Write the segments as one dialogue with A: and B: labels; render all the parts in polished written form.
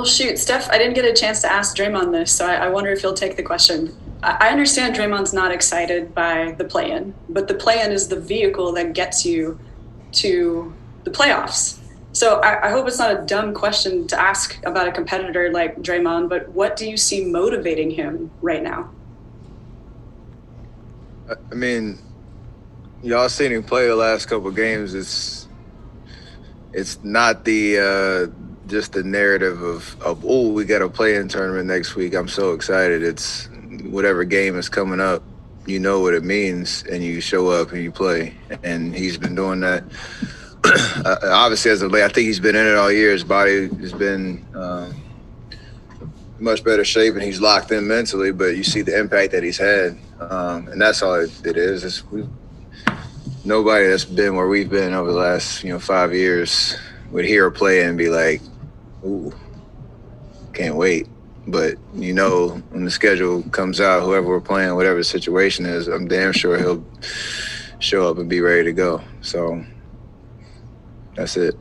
A: Well, shoot, Steph, I didn't get a chance to ask Draymond this, so I wonder if he'll take the question. I understand Draymond's not excited by the play-in, but the play-in is the vehicle that gets you to the playoffs. So I hope it's not a dumb question to ask about a competitor like Draymond, but what do you see motivating him right now?
B: I mean, y'all seen him play the last couple of games. It's not the just the narrative of oh, we got a play-in tournament next week. I'm so excited. It's whatever game is coming up. You know what it means, and you show up and you play. And he's been doing that. Obviously, as of late, I think he's been in it all year. His body has been much better shape, and he's locked in mentally. But you see the impact that he's had, and that's all it is. Nobody that's been where we've been over the last 5 years would hear a play and be like, "Ooh, can't wait." But when the schedule comes out, whoever we're playing, whatever the situation is, I'm damn sure he'll show up and be ready to go. So that's it.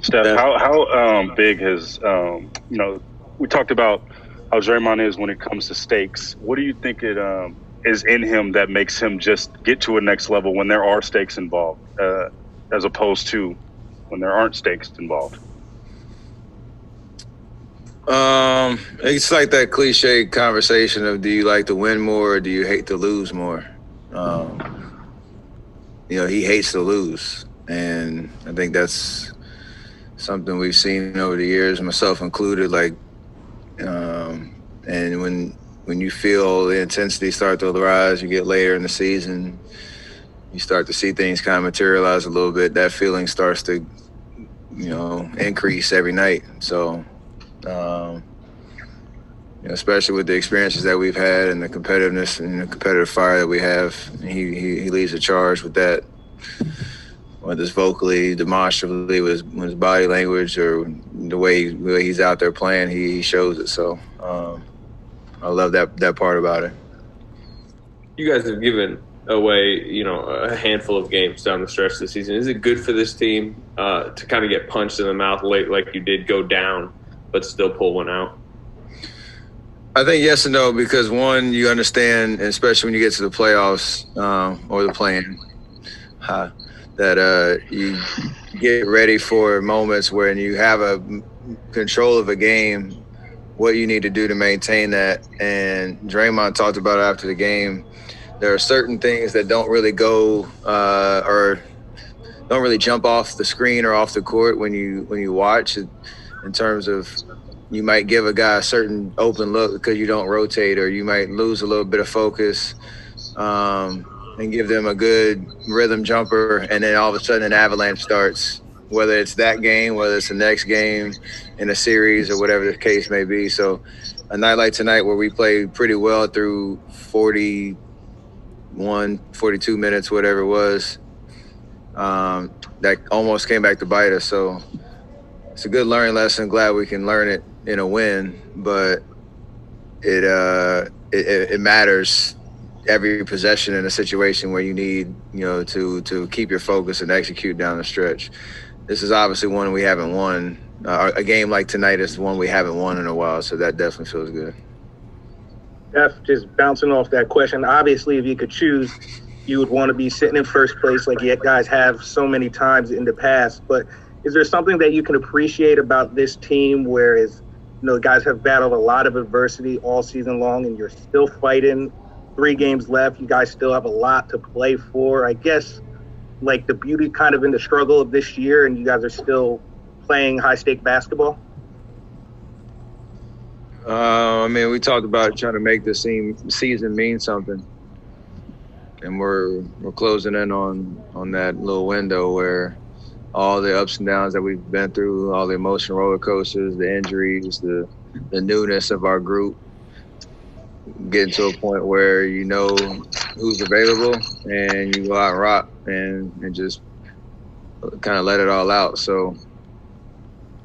C: Steph, how big has we talked about how Draymond is when it comes to stakes. What do you think it is in him that makes him just get to a next level when there are stakes involved, as opposed to when there aren't stakes involved?
B: It's like that cliche conversation of do you like to win more or do you hate to lose more? He hates to lose, and I think that's something we've seen over the years, myself included. And when you feel the intensity start to rise, you get later in the season, you start to see things kind of materialize a little bit. That feeling starts to, increase every night. So, especially with the experiences that we've had and the competitiveness and the competitive fire that we have, he leads the charge with that. Whether it's vocally, demonstrably, with his body language, or the way he's out there playing, he shows it. So I love that part about it.
D: You guys have given away, a handful of games down the stretch of the season. Is it good for this team to kind of get punched in the mouth late, like you did, go down, but still pull one out?
B: I think yes and no, because one, you understand, especially when you get to the playoffs or the play-in, that you get ready for moments when you have a control of a game, what you need to do to maintain that. And Draymond talked about it after the game. There are certain things that don't really go or don't really jump off the screen or off the court when you watch it, in terms of you might give a guy a certain open look because you don't rotate, or you might lose a little bit of focus. And give them a good rhythm jumper, and then all of a sudden an avalanche starts, whether it's that game, whether it's the next game in a series, or whatever the case may be. So a night like tonight where we played pretty well through 41, 42 minutes, whatever it was, that almost came back to bite us. So it's a good learning lesson. Glad we can learn it in a win, but it matters every possession in a situation where you need, to keep your focus and execute down the stretch. This is obviously one we haven't won. A game like tonight is one we haven't won in a while, so that definitely feels good.
E: Steph, just bouncing off that question, obviously if you could choose, you would want to be sitting in first place like you guys have so many times in the past. But is there something that you can appreciate about this team, whereas guys have battled a lot of adversity all season long and you're still fighting? 3 games left. You guys still have a lot to play for. I guess, like, the beauty kind of in the struggle of this year, and you guys are still playing high-stake basketball?
B: We talked about trying to make this season mean something, and we're closing in on that little window where all the ups and downs that we've been through, all the emotional roller coasters, the injuries, the newness of our group, getting to a point where you know who's available and you go out and rock and just kind of let it all out. So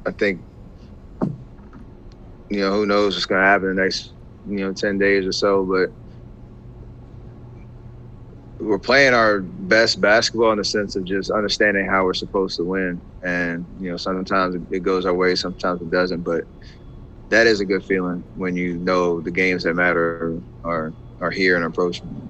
B: I think, who knows what's going to happen in the next, 10 days or so, but we're playing our best basketball in the sense of just understanding how we're supposed to win. And, you know, sometimes it goes our way, sometimes it doesn't. But that is a good feeling when you know the games that matter are here and approaching.